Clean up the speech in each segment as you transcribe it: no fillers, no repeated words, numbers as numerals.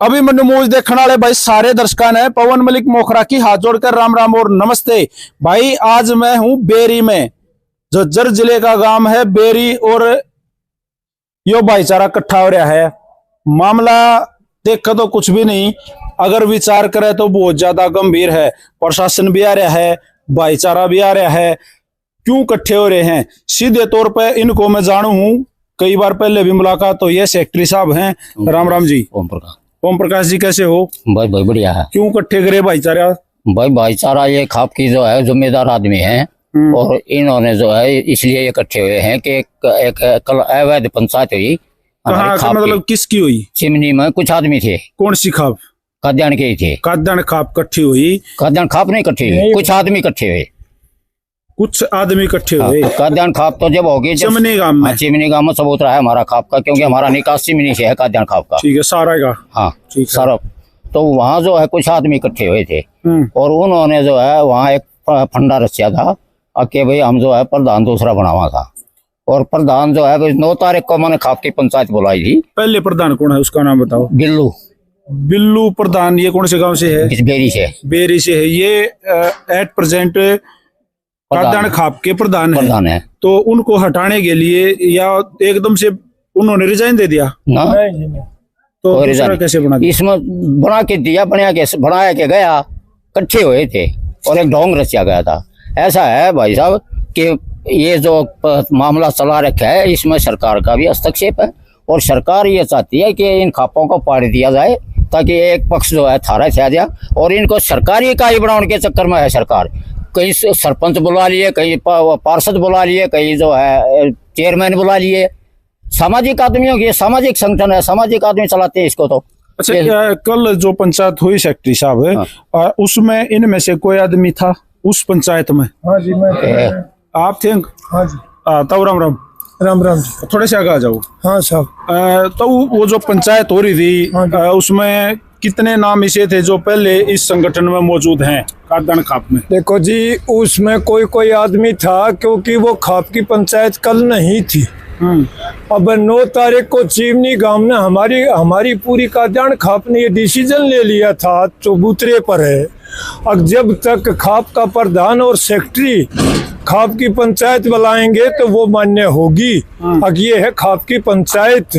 Abhimanyu movie देखने वाले भाई सारे दर्शकों ने पवन मलिक मोखरा की हाथ जोड़कर राम राम और नमस्ते। भाई आज मैं हूं बेरी में, झज्जर जिले का गांव है बेरी, और यो भाईचारा इकट्ठा हो रहा है। मामला देखकर तो कुछ भी नहीं, अगर विचार करें तो बहुत ज्यादा गंभीर है। प्रशासन भी आ रहा है, भाईचारा भी आ रहा है। क्यों इकट्ठे हो रहे हैं? सीधे तौर पर इनको मैं जानू हूं, कई बार पहले भी मुलाकात तो ये सेक्रेटरी साहब हैं। राम राम जी। ओम प्रकाश जी, कैसे हो? भाई भाई बढ़िया है। क्यों इकट्ठे करे भाईचारा? भाई भाईचारा ये खाप की जो है जिम्मेदार आदमी है, और इन्होंने जो है इसलिए इकट्ठे हुए हैं कि एक कल अवैध पंचायत हुई। कहाँ मतलब किसकी हुई? चिमनी में कुछ आदमी थे। कौन सी खाप? काद्यान के ही थे। काद्यान खाप इकट्ठी हुई? काद्यान खाप नहीं इकट्ठी हुई, कुछ आदमी इकट्ठे हुए। कुछ आदमी इकट्ठे हुए। काद्यान खाप तो जब होगी चिमनी गांव में। चिमनी गांव में सबूत रहा है हमारा खाप का, क्योंकि हमारा निकास चिमनी से है काद्यान खाप का। ठीक है, सारा का। हाँ सारा। तो वहाँ जो है कुछ आदमी इकट्ठे हुए थे, और उन्होंने जो है वहाँ एक फंडा रचा था कि भाई हम जो है प्रधान दूसरा बनावा था। और प्रधान जो है 9 तारीख को मैंने खाप की पंचायत बुलाई थी। पहले प्रधान कौन है, उसका नाम बताओ। बिल्लू। बिल्लू प्रधान, ये कौन से गांव से है? बेरी से। बेरी से है। ये एट प्रेजेंट काद्यान खाप के प्रधान है। तो उनको हटाने के लिए या एकदम से उन्होंने रिजाइन दे दिया ना? तो दूसरा कैसे बना दिया? इसमें बना के दिया, बनाया के गया, इकट्ठे हुए थे और एक ढोंग रचा गया था। ऐसा है भाई साहब कि ये जो मामला चला रखा है इसमें सरकार का भी हस्तक्षेप है, और सरकार ये चाहती है कि इन खापों को पाड़ दिया जाए ताकि एक पक्ष जो है थारा छा जाए। और इनको सरकारी इकाई बनाने के चक्कर में है सरकार, कहीं सरपंच बुला लिए, कहीं पार्षद बुला लिए, कहीं जो है चेयरमैन बुला लिए। सामाजिक आदमियों की सामाजिक संगठन है, सामाजिक आदमी चलाते हैं इसको। तो अच्छा, कल जो पंचायत हुई सेक्रेटरी साहब, हाँ। उसमें इनमें से कोई आदमी था उस पंचायत में? हाँ जी, मैं। आप थे? हाँ जी। तब राम राम। राम राम जी। थोड़े से आगे आ जाओ। हाँ साहब। तो वो जो पंचायत हो रही थी, हाँ, उसमें कितने नाम ऐसे थे जो पहले इस संगठन में मौजूद हैं काद्यान खाप में? देखो जी, उसमें कोई आदमी था, क्योंकि वो खाप की पंचायत कल नहीं थी। अब 9 तारीख को चिमनी गांव ने हमारी पूरी काद्यान खाप ने ये डिसीजन ले लिया था, चबूतरे पर है। अब जब तक खाप का प्रधान और सेक्रेटरी खाप की पंचायत बुलाएंगे तो वो मान्य होगी। अब ये है खाप की पंचायत।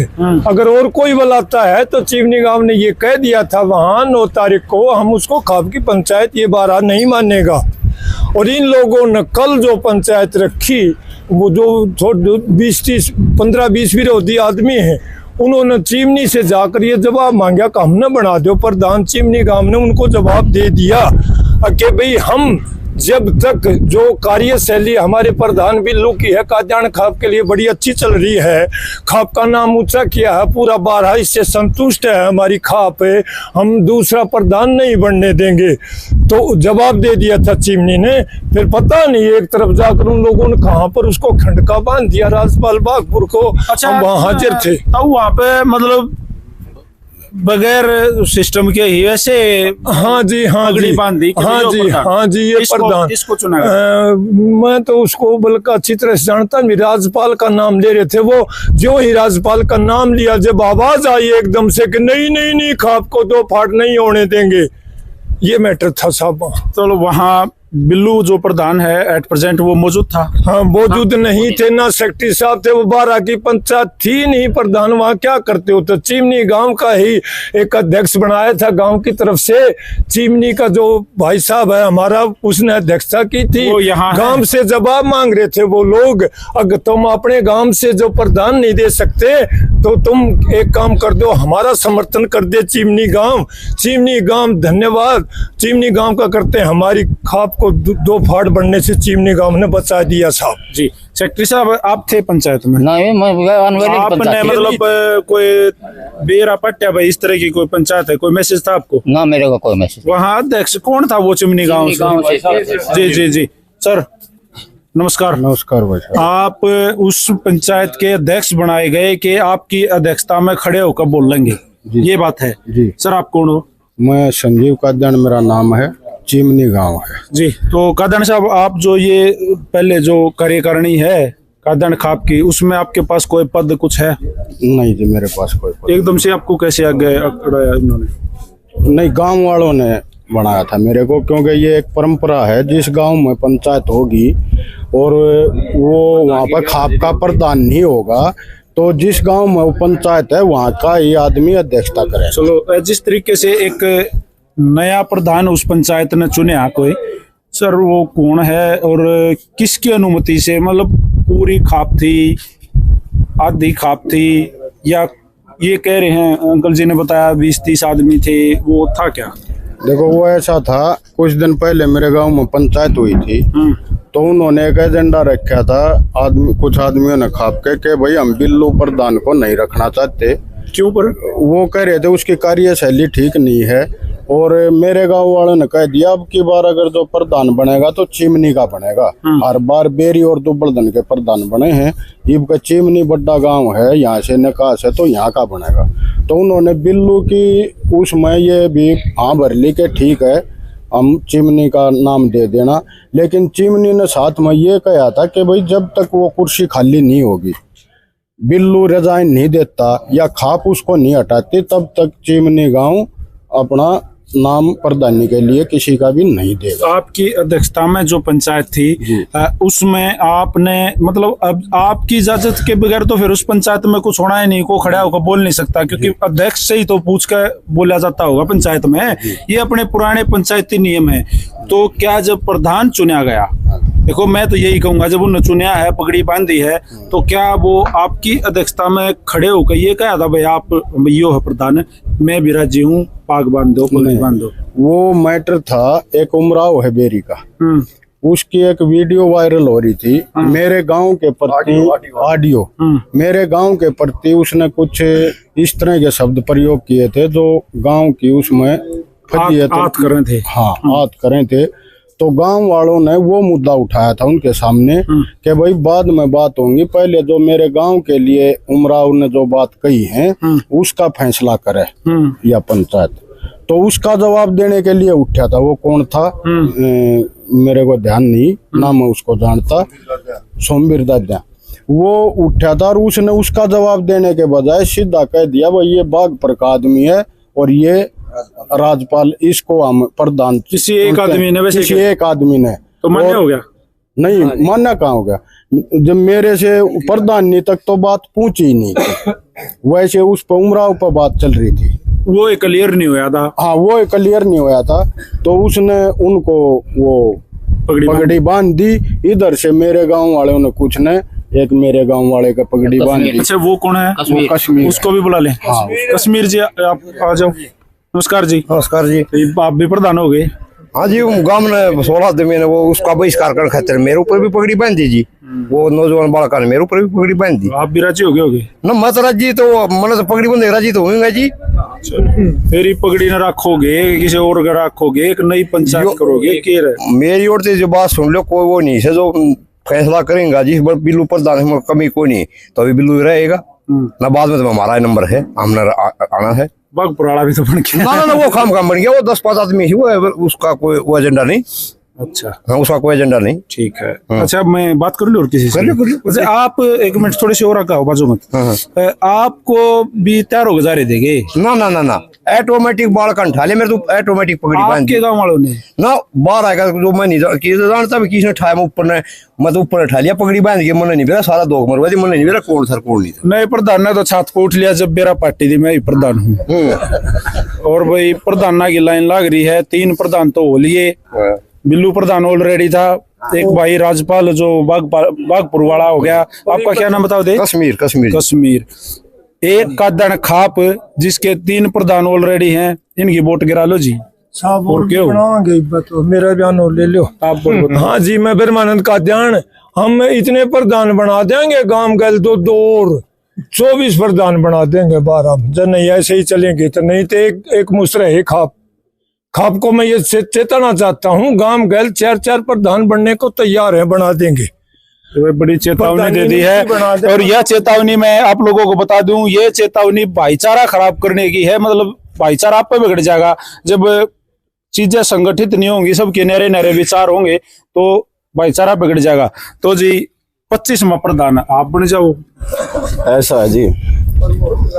अगर और कोई बुलाता है तो चिमनी गांव ने ये कह दिया था वहाँ 9 तारीख को, हम उसको खाप की पंचायत ये बार नहीं मानेगा। और इन लोगों ने कल जो पंचायत रखी, वो जो 15-20 विरोधी आदमी हैं, उन्होंने चिमनी से जाकर ये जवाब मांगा कि हमने बना दो प्रधान। चिमनी गांव ने उनको जवाब दे दिया कि भाई हम जब तक जो कार्यशैली हमारे प्रधान बिल्लू की है काद्यान खाप के लिए बड़ी अच्छी चल रही है, खाप का नाम ऊंचा किया है, पूरा 12 इससे संतुष्ट है हमारी खाप है, हम दूसरा प्रधान नहीं बनने देंगे। तो जवाब दे दिया था चिमनी ने। फिर पता नहीं एक तरफ जाकर उन लोगों ने कहाँ पर उसको खंडका बांध दिया, राजपाल बागपुर को। अच्छा, हम वहाँ हाजिर थे। तो वहाँ पे मतलब बगैर सिस्टम के ही वैसे? हाँ जी, हाँ जी, हाँ जी, हाँ जी। ये प्रधान इसको चुना? मैं तो उसको बल्कि अच्छी तरह से जानता नहीं। राजपाल का नाम ले रहे थे वो, जो ही राजपाल का नाम लिया, जब आवाज आई एकदम से कि नहीं नहीं नहीं, खाप को 2 फाट नहीं होने देंगे, ये मैटर था साहब। तो वहाँ बिल्लू जो प्रधान है एट प्रेजेंट वो मौजूद था? हाँ, मौजूद नहीं थे ना सेक्रेटरी साहब थे, वो 12 की पंचायत थी नहीं। प्रधान वहाँ क्या करते होते? चिमनी गांव का ही एक अध्यक्ष बनाया था गांव की तरफ से। चिमनी का जो भाई साहब है हमारा, उसने अध्यक्षता की थी। गांव से जवाब मांग रहे थे वो लोग, अगर तुम अपने गांव से जो प्रधान नहीं दे सकते तो तुम एक काम कर दो, हमारा समर्थन कर दे चिमनी गांव। चिमनी गांव धन्यवाद चिमनी गांव का करते हैं, हमारी खाप को 2 फाड़ बनने से चिमनी गांव ने बचा दिया साहब जी। सेक्रेटरी साहब, आप थे पंचायत में? नहीं, आपने मतलब कोई बेरा पट्टा भाई इस तरह की कोई पंचायत है, कोई मैसेज था आपको? ना, मेरे को कोई मैसेज। वहाँ अध्यक्ष कौन था वो चिमनी गांव से? जी जी जी सर, नमस्कार। नमस्कार भाई। आप उस पंचायत के अध्यक्ष बनाए गए कि आपकी अध्यक्षता में खड़े होकर बोलेंगे, ये बात है जी। सर, आप कौन हो? मैं संजीव काद्यान मेरा नाम है, चिमनी गांव है जी। तो काद्यान साहब, आप जो ये पहले जो कार्यकारिणी है कादन खाप की, उसमें आपके पास कोई पद कुछ है? नहीं जी, मेरे पास कोई पद एकदम से आपको कैसे आगे अकड़ाया इन्होंने? नहीं, गांव वालों ने बनाया था मेरे को, क्योंकि ये एक परंपरा है, जिस गांव में पंचायत होगी और वो वहाँ पर खाप का प्रधान नहीं होगा, तो जिस गांव में वो पंचायत है वहाँ का ही आदमी अध्यक्षता करे। चलो, जिस तरीके से एक नया प्रधान उस पंचायत ने चुना कोई, सर वो कौन है और किसकी अनुमति से, मतलब पूरी खाप थी, आधी खाप थी, या ये कह रहे हैं अंकल जी ने बताया 20-30 आदमी थे, वो था क्या? देखो, वो ऐसा था, कुछ दिन पहले मेरे गांव में पंचायत हुई थी, तो उन्होंने एक एजेंडा रखा था, कुछ आदमियों ने खाप के भाई हम बिल्लू प्रधान को नहीं रखना चाहते। क्यों? पर वो कह रहे थे उसकी कार्यशैली ठीक नहीं है, और मेरे गांव वालों ने कह दिया अब की बार अगर जो प्रधान बनेगा तो चिमनी का बनेगा। हर बार बेरी और दुबलदन के प्रधान बने हैं, इब का चिमनी बड़ा गांव है, यहाँ से निकास है तो यहाँ का बनेगा। तो उन्होंने बिल्लू की उसमें ये भी हाँ भर ली के ठीक है हम चिमनी का नाम दे देना, लेकिन चिमनी ने साथ में ये कहा था कि भाई जब तक वो कुर्सी खाली नहीं होगी, बिल्लू रिजाइन नहीं देता या खाप उसको नहीं हटाती, तब तक चिमनी गांव अपना नाम प्रधानी के लिए किसी का भी नहीं देगा। आपकी अध्यक्षता में जो पंचायत थी उसमें आपने, मतलब अब आपकी इजाजत के बगैर तो फिर उस पंचायत में कुछ होना ही नहीं, को खड़ा होकर बोल नहीं सकता, क्योंकि अध्यक्ष से ही तो पूछ कर बोला जाता होगा पंचायत में। ये अपने पुराने पंचायती नियम है। तो क्या जब प्रधान चुना गया, देखो मैं तो यही कहूंगा, जब उन्होंने चुना है, पगड़ी बांधी है, तो क्या वो आपकी अध्यक्षता में खड़े होकर ये कहा था भाई आप यो है प्रधान, मैं भी राजी हूँ, पाग बांध दो, पगड़ी बांध दो? वो मैटर था, एक उमराव है बेरी का, उसकी एक वीडियो वायरल हो रही थी मेरे गांव के प्रति, ऑडियो मेरे गांव के प्रति उसने कुछ इस तरह के शब्द प्रयोग किए थे जो गांव की उसमें आत कर रहे थे। हाँ, आत करें थे। तो गांव वालों ने वो मुद्दा उठाया था उनके सामने कि भाई बाद में बात होंगी, पहले जो मेरे गांव के लिए उमराव ने जो बात कही है उसका फैसला करे या पंचायत। तो उसका जवाब देने के लिए उठा था। वो कौन था मेरे को ध्यान नहीं, ना मैं उसको जानता, सोमवीर दादा। वो उठा था और उसने उसका जवाब देने के बजाय सीधा कह दिया भाई ये बागपुर का आदमी है और ये राज्यपाल, इसको हम प्रधान किसी एक आदमी ने, वैसे किसी एक आदमी ने। तो मान्य हो गया? नहीं, मान्य कहाँ हो गया, जब मेरे से प्रधानी तक तो बात पहुंची ही नहीं थी। वैसे उस पर उमराव पर बात चल रही थी, वो क्लियर नहीं हुआ था। हाँ, वो क्लियर नहीं हुआ था। तो उसने उनको वो पगड़ी बांध दी। इधर से मेरे गांव वालों ने कुछ ने एक मेरे गांव वाले का पगड़ी बांध दी। अच्छा, वो कौन है? वो कश्मीर, उसको भी बुला ले। हाँ, कश्मीर जी आप आ जाओ। नमस्कार जी। नमस्कार जी। आप भी प्रधान हो गए? हाँ जी, गांव ने 16 आदमी ने वो उसका बहिष्कार करने खातिर मेरे ऊपर भी पगड़ी बांध दी जी। वो नौजवान बालका ने मेरे ऊपर भी पगड़ी बांध दी। आप भी राजी हो गए होगे ना? मत राजी तो मैंने तो पगड़ी बंद राजी तो होंगे जी। फिर ही पगड़ी न रखोगे, किसी और का रखोगे, एक नई पंचायत करोगे? मेरी ओर से जो बात सुन लो, कोई वो नहीं से जो फैसला करेंगे जी, बिल्लू प्रधान में कमी कोई नहीं, तो अभी बिल्लू रहेगा ना। बाद में तो हमारा नंबर है, हमने आना है। बागपुराड़ा भी तो बन गया। ना, वो काम बन गया। वो 10-5 आदमी ही, वो उसका कोई वो एजेंडा नहीं। अच्छा, हाँ, उसका कोई एजेंडा नहीं। ठीक है। अच्छा, मैं बात कर लूं और किसी से? अच्छा, आप एक मिनट थोड़ी सी और आका बाजू मत। आपको भी तैयार हो जा रहे थे? ना, ऑटोमेटिक बाल का उठा ले मेरे तो ऑटोमेटिक पगड़ी बांध दी। आपके गांव वालों ने ना बाहर आएगा जो मैं नहीं जानता भी किसने उठाया, मैं ऊपर ने मैं तो ऊपर उठा लिया पगड़ी बांध के। मैंने नहीं मेरा सारा दो मरवा दी, मैंने नहीं मेरा कौन सर कौन नहीं था। नए प्रधान ने तो छात को उठ लिया जब मेरा पार्टी थी, मैं ही प्रधान हूँ। और भाई प्रधाना की लाइन लग रही है, 3 प्रधान तो हो लिए। बिल्लू प्रधान ऑलरेडी था, एक भाई राज्यपाल जो बागपुर वाला हो गया। आपका क्या नाम बताओ दे? कश्मीर। एक कादन खाप जिसके 3 प्रधान ऑलरेडी हैं, इनकी वोट गिरा लो जी साहब। और क्यों बनाओगे तो मेरा बयान और ले लो आप बोलो। हाँ जी, मैं ब्रह्मानंद का ध्यान, हम इतने प्रधान बना देंगे गांव गल तो 2 और 24 प्रधान बना देंगे 12। जब नहीं ऐसे ही चलेंगे तो नहीं तो एक मुसरा है खाप को मैं ये चेताना चाहता हूँ, गांव गैल 4 प्रधान बनने को तैयार है, बना देंगे। तो बड़ी चेतावनी दे दी है। और यह चेतावनी मैं आप लोगों को बता दूं, ये चेतावनी भाईचारा खराब करने की है। मतलब भाईचारा आप पे बिगड़ जाएगा जब चीजें संगठित नहीं होंगी, सबके नरे नरे विचार होंगे तो भाईचारा बिगड़ जाएगा। तो जी 25वां प्रधान आप बन जाओ। ऐसा है जी,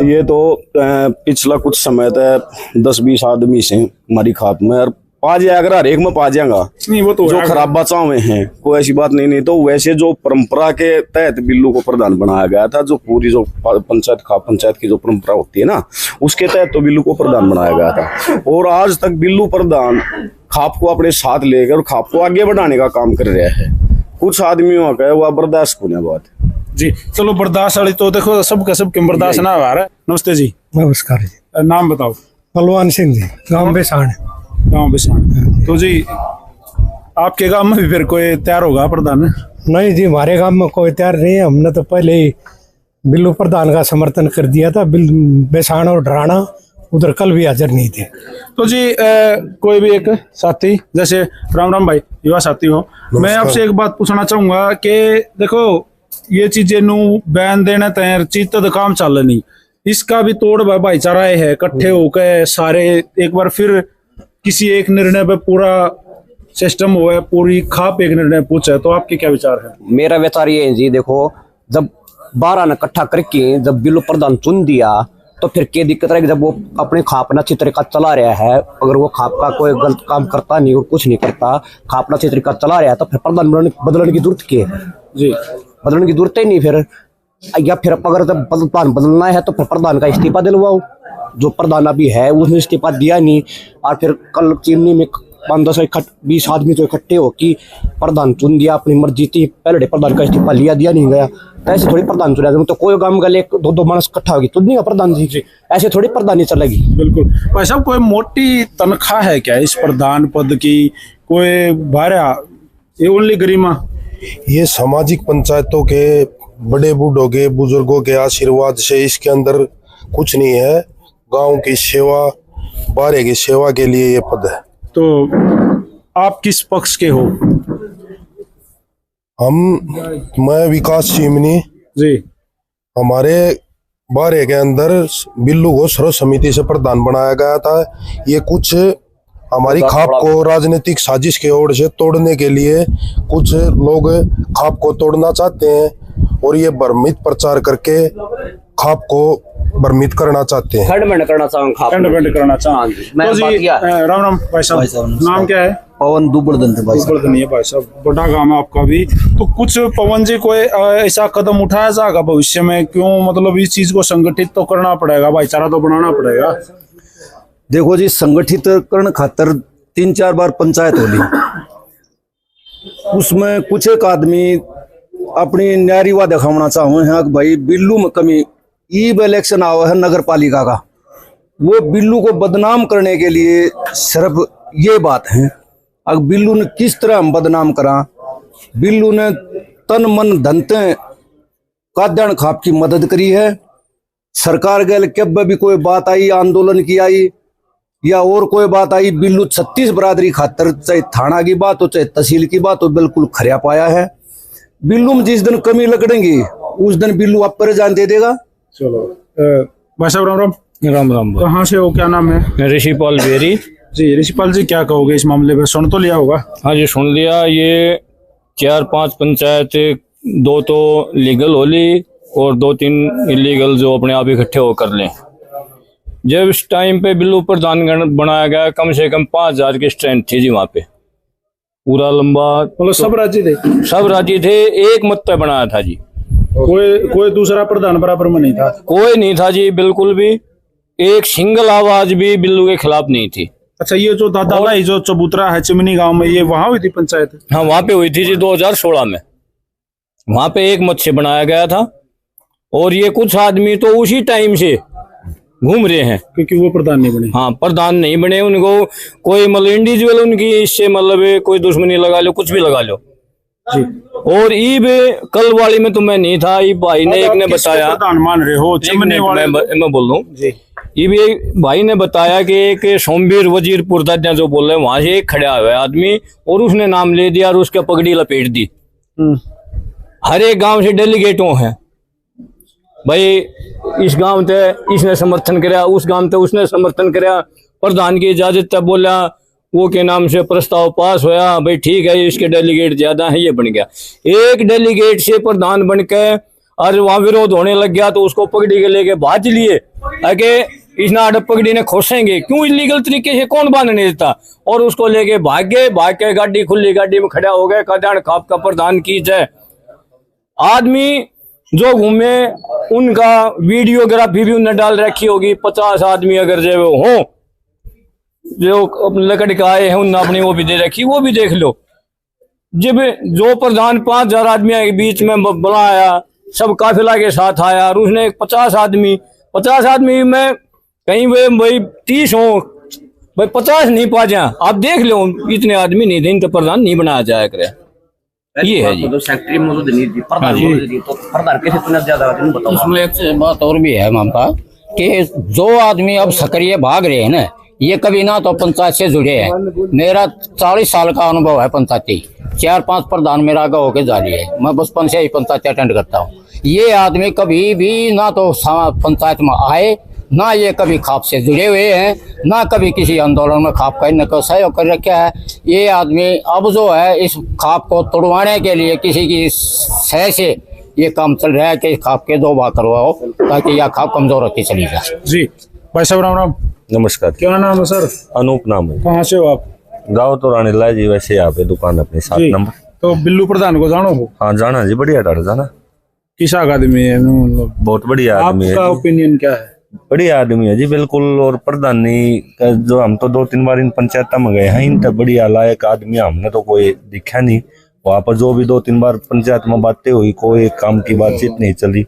ये तो पिछला कुछ समय तक 10-20 आदमी से हमारी खाप में, और पा जाए अगर हर एक में पा जाएगा। नहीं वो तो जो खराब बचाव में है कोई ऐसी बात नहीं तो वैसे जो परंपरा के तहत बिल्लू को प्रधान बनाया गया था, जो पूरी जो पंचायत खाप पंचायत की जो परंपरा होती है ना, उसके तहत तो बिल्लू को प्रधान बनाया गया था। और आज तक बिल्लू प्रधान खाप को अपने साथ लेकर खाप को आगे बढ़ाने का काम कर रहा है। कुछ आदमियों का वह बर्दाश्त होने बात जी। चलो बर्दाश्त वाली तो देखो सबके बर्दाश्त ना आ रहा है। नमस्ते जी। नमस्कार जी। नाम बताओ। बलवान सिंह जी, गांव बेसाण। गाँव बिसाण। तो जी आपके गांव में भी फिर कोई तैयार होगा प्रधान? नहीं जी, हमारे गांव में कोई तैयार नहीं है। हमने तो पहले ही बिल्लू प्रधान का समर्थन कर दिया था। बेसाण और डराना उधर कल भी हाजिर नहीं थे। तो जी कोई भी एक साथी, जैसे राम राम भाई युवा साथी हो, मैं आपसे एक बात पूछना चाहूंगा कि देखो ये चीजें नू बैन देने तैयार चीज तो काम चल नहीं, इसका भी तोड़ भाईचारा है, इकट्ठे होकर सारे एक बार फिर किसी एक निर्णय पे पूरा सिस्टम हुआ है, पूरी खाप एक निर्णय पूछा है, तो आपके क्या विचार है? मेरा विचार ये है जी, देखो जब 12 ने इकट्ठा करके जब बिल्लू प्रधान चुन दिया तो फिर क्या दिक्कत है कि जब वो अपने खाप ना अच्छी तरीका चला रहा है, अगर वो खाप का कोई गलत काम करता नहीं और कुछ नहीं करता, खाप ना अच्छी तरीका चला रहा है, तो फिर प्रधान बदलने की जरूरत क्या है जी? बदलने की जरूरत ही नहीं फिर। या फिर अगर जब प्रधान बदलना है तो फिर प्रधान का इस्तीफा दिलवाओ। जो प्रधान अभी है उसने इस्तीफा दिया नहीं, और फिर कल चिमनी में 5-10-20 आदमी तो इकट्ठे हो कि प्रधान चुन दिया, अपनी मर्जी थी, पहले प्रधान का इस्तीफा लिया दिया नहीं गया, तो ऐसे थोड़ी प्रधान चुना जाए। तो कोई काम गले 2-2 मानस इकट्ठा होगी तो नहीं प्रधान जी, ऐसे थोड़ी प्रधानी चलेगी। बिल्कुल भाई साहब, कोई मोटी तनख्वाह है क्या इस प्रधान पद की? कोई भाड़ा ये ओनली गरिमा? ये सामाजिक पंचायतों के बड़े बूढ़ों के बुजुर्गों के आशीर्वाद से इसके अंदर कुछ नहीं है। गांव की सेवा, बारे की सेवा के लिए ये पद है। तो आप किस पक्ष के हो? मैं विकास चिमनी जी। हमारे बारे के अंदर बिल्लू को सर्व समिति से प्रधान बनाया गया था। ये कुछ हमारी खाप को राजनीतिक साजिश की ओर से तोड़ने के लिए कुछ लोग खाप को तोड़ना चाहते हैं और ये भ्रमित प्रचार करके खाप को भ्रमित करना चाहते हैं। खंड करना चाहूंगा, करना चाहूँ। तो जी राम राम भाई साहब, नाम क्या है? पवन दुबड़दन भाई साहब, बड़ा काम है आपका भी। तो कुछ पवन जी कोई ऐसा कदम उठाया जाएगा भविष्य में? क्यों मतलब इस चीज को संगठित तो करना पड़ेगा, भाईचारा तो बनाना पड़ेगा। देखो जी, संगठित करण खातर 3-4 बार पंचायत होली, उसमें कुछ एक आदमी अपनी न्यारीवा दिखाना चाहूँ है कि भाई बिल्लू में कमी, ईब इलेक्शन आवा है नगर पालिका का, वो बिल्लू को बदनाम करने के लिए सिर्फ ये बात है। अब बिल्लू ने किस तरह हम बदनाम करा? बिल्लू ने तन मन धनते काद्यान खाप की मदद करी है। सरकार गैल कब भी कोई बात आई, आंदोलन की आई या और कोई बात आई, बिल्लू 36 बरादरी खातर, चाहे थाना की बात हो चाहे तहसील की बात हो, बिल्कुल खरिया पाया है। बिल्लू में जिस दिन कमी लगेगी उस दिन बिल्लू आप पर जान दे देगा। चलो भाई साहब राम राम। राम राम। कहाँ से हो, क्या नाम है? ऋषिपाल बेरी जी। ऋषिपाल जी क्या कहोगे इस मामले में? सुन तो लिया होगा। हाँ जी, सुन लिया। ये 4-5 पंचायत, 2 तो लीगल होली और 2-3 इलीगल जो अपने आप इकट्ठे होकर लें। जब इस टाइम पे बिल्लू प्रधान बनाया गया, कम से कम 5000 की स्ट्रेंथ थी जी वहां पे, पूरा लंबा, मतलब सब राज्य थे? सब राज्य थे, एक मत पे बनाया था जी। कोई दूसरा प्रधान बराबर में नहीं था? कोई नहीं था जी, बिल्कुल भी एक सिंगल आवाज भी बिल्लू के खिलाफ नहीं थी। अच्छा, ये जो दादालाई जो चबूतरा है चिमनी गांव में, ये वहां हुई थी पंचायत? हाँ, वहां पे हुई थी जी 2016 में। वहां पे एक मत से बनाया गया था और ये कुछ आदमी तो उसी टाइम से घूम रहे हैं, क्योंकि वो प्रधान नहीं बने। हाँ, प्रधान नहीं बने। उनको कोई मतलब इंडिविजुअल उनकी इससे मतलब कोई दुश्मनी लगा लो, कुछ भी लगा लो जी। और ईब कल वाली में तो मैं नहीं था, ये भाई ने एक ने बताया, प्रधान मान रहे हो चिमनी वाले? मैं बोल रहा हूँ जी। ये भी भाई ने बताया कि एक सोमवीर वजीरपुर दादा जो बोल रहे हैं, वहां से एक खड़ा हुआ है आदमी और उसने नाम ले दिया और उसके पगड़ी लपेट दी। हर एक गांव से डेलीगेटों हैं भाई, इस गांव से इसने समर्थन कराया, उस गांव से उसने समर्थन कराया, प्रधान की इजाजत तब बोला वो के नाम से प्रस्ताव पास होया, भाई ठीक है इसके डेलीगेट ज्यादा है, ये बन गया। एक डेलीगेट से प्रधान बन के और वहां विरोध होने लग गया तो उसको पगड़ी के लेके भाज लिए आगे इसना अडप पगड़ी ने खोसेंगे क्यों, इलीगल तरीके से कौन बांधने देता, और उसको लेके भाग के गाड़ी खुली गाड़ी में खड़ा हो गए। कल्याण खाप का प्रधान की जय। आदमी जो घूमे उनका वीडियोग्राफी भी उन्होंने डाल रखी होगी। 50 आदमी अगर जो हो जो लकड़ के आए हैं उन्होंने अपनी वो भी दे रखी, वो भी देख लो। जब जो प्रधान 5000 आदमी के बीच में बुलाया, सब काफिला के साथ आया और उसने 50 आदमी में कहीं वे भाई 30 हो, भाई 50 नहीं पा जाए। आप देख लो इतने आदमी नहीं थे, इनका प्रधान नहीं बनाया जाया करे। ये है जी। तो सेक्रेटरी मौजूद नहीं थी, प्रधान मौजूद थी, तो प्रधान कैसे इतना ज्यादा बताओ। इसमें एक बात और भी है ममता कि जो आदमी अब सक्रिय भाग रहे हैं ना, ये कभी ना तो पंचायत से जुड़े हैं। मेरा 40 साल का अनुभव है पंचायती, 4-5 प्रधान मेरा आगे होके जा रही है। मैं बचपन से ही पंचायत अटेंड करता हूँ। ये आदमी कभी भी ना तो पंचायत में आए, ना ये कभी खाप से जुड़े हुए हैं, ना कभी किसी आंदोलन में खाप का इनका सहयोग कर रखा है। ये आदमी अब जो है इस खाप को तोड़वाने के लिए किसी की सह से ये काम चल रहा है कि खाप के 2 भाग करवाओ ताकि यह खाप कमजोर होती चली जाए। जी भाई साहब राम राम। नमस्कार। क्या नाम है सर? अनूप नाम है। कहाँ से हो आप? गाँव तो रानी लाल जी, वैसे यहाँ पे दुकान अपनी 7 नंबर। तो बिल्लू प्रधान को जानो हो? हाँ जाना जी, बढ़िया डर जाना। किस आदमी है? बहुत बढ़िया आदमी है। आपका ओपिनियन क्या है? बढ़िया आदमी है जी बिल्कुल। और प्रधानी का जो हम तो 2-3 बार इन पंचायत में गए हैं, इन तक बढ़िया लायक आदमी हमने तो कोई दिखा नहीं। वहाँ पर जो भी 2-3 बार पंचायत में बातें हुई, कोई काम की बातचीत नहीं चली,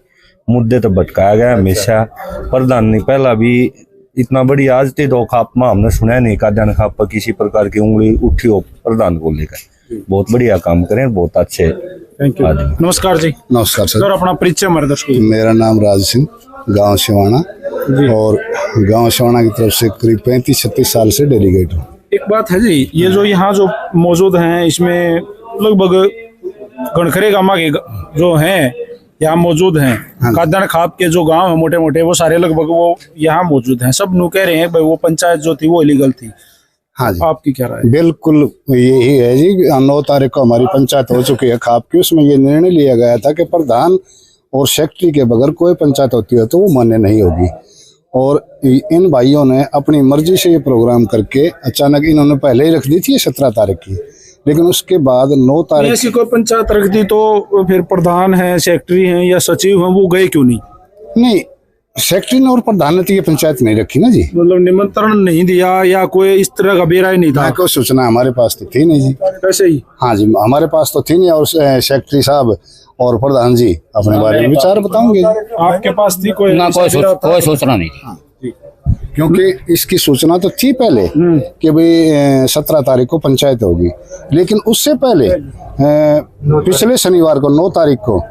मुद्दे तो भटकाया गया हमेशा। प्रधान ने पहला भी इतना बड़ी आज थी 2 खाप में हमने सुना नहीं कल्याण खाप पर किसी प्रकार की उंगली उठी हो प्रधान को लेकर। बहुत बढ़िया काम करें, बहुत अच्छे। Thank you. नमस्कार जी। नमस्कार सर। सर अपना परिचय हमारे दर्शकों को। मेरा नाम राज सिंह, गांव सिवाना, और गांव सिवाना की तरफ से करीब 35-36 साल से डेलीगेट हूँ। एक बात है जी, ये जो यहाँ जो मौजूद हैं इसमें लगभग गणखरे गामा के जो हैं यहाँ मौजूद हैं। कल्याण खाप के जो गांव है मोटे मोटे वो सारे लगभग वो यहाँ मौजूद हैं। सब नु कह रहे हैं भाई वो पंचायत जो थी वो इलीगल थी। हाँ जी, आपकी क्या राय? बिल्कुल यही है जी। 9 तारीख को हमारी पंचायत हो चुकी है खाप की। उसमें ये निर्णय लिया गया था कि प्रधान और सेक्रेटरी के बगैर कोई पंचायत होती है तो वो मान्य नहीं होगी। और इन भाइयों ने अपनी मर्जी से ये प्रोग्राम करके अचानक इन्होंने पहले ही रख दी थी 17 तारीख की, लेकिन उसके बाद 9 तारीख ऐसी कोई पंचायत रख दी तो फिर प्रधान है, सेक्रेटरी हैं या सचिव हैं, वो गए क्यों नहीं? नहीं, सेक्रेटरी ने और प्रधान ने तो ये पंचायत नहीं रखी ना जी। मतलब निमंत्रण नहीं दिया या कोई इस तरह का बेराय नहीं था? कोई सूचना हमारे पास तो थी नहीं जी। वैसे ही? हाँ जी, हमारे पास तो थी नहीं। और सेक्रेटरी साहब और प्रधान जी अपने बारे में विचार बताओगे। आपके पास थी कोई? ना कोई सूचना नहीं थी। क्योंकि इसकी सूचना तो थी पहले कि भाई 17 तारीख को पंचायत होगी, लेकिन उससे पहले पिछले शनिवार को 9 तारीख को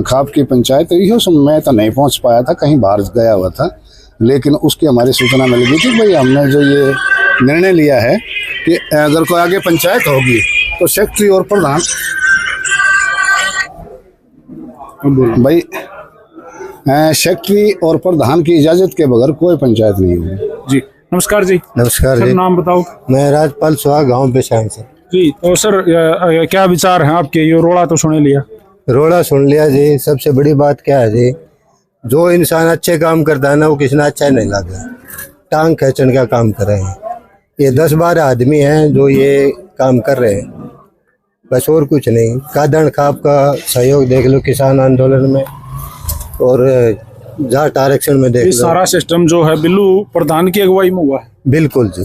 खाप की पंचायत हुई है। उसमें मैं तो नहीं पहुंच पाया था, कहीं बाहर गया हुआ था, लेकिन उसकी हमारी सूचना मिल गई थी। भाई हमने जो ये निर्णय लिया है कि अगर कोई आगे पंचायत होगी तो सेक्रेटरी और प्रधान भाई सेक्रेटरी और प्रधान की इजाजत के बगैर कोई पंचायत नहीं होगी। जी नमस्कार जी। नमस्कार सर जी। नाम बताओ। मैं राजपाल सुहाग, गाँव बेशान से। जी तो सर क्या विचार हैं आपके? ये रोड़ा तो सुने लिया, रोड़ा सुन लिया जी। सबसे बड़ी बात क्या है जी, जो इंसान अच्छे काम करता है ना वो किसी ने अच्छा नहीं लगा, टांग खींचने का काम कर रहे हैं। ये 10-12 आदमी हैं जो ये काम कर रहे हैं, बस और कुछ नहीं। कल्याण खाप का सहयोग देख लो किसान आंदोलन में, और जाट आरक्षण में देख लो। सारा सिस्टम जो है बिल्लू प्रधान की अगुवाई में हुआ है। बिल्कुल जी,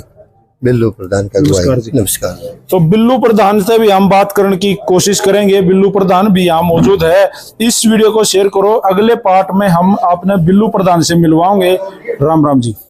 बिल्लू प्रधान का अगुवाई। नमस्कार जी। नमस्कार। तो बिल्लू प्रधान से भी हम बात करने की कोशिश करेंगे। बिल्लू प्रधान भी यहाँ मौजूद है। इस वीडियो को शेयर करो। अगले पार्ट में हम आपने बिल्लू प्रधान से मिलवाएंगे। राम राम जी।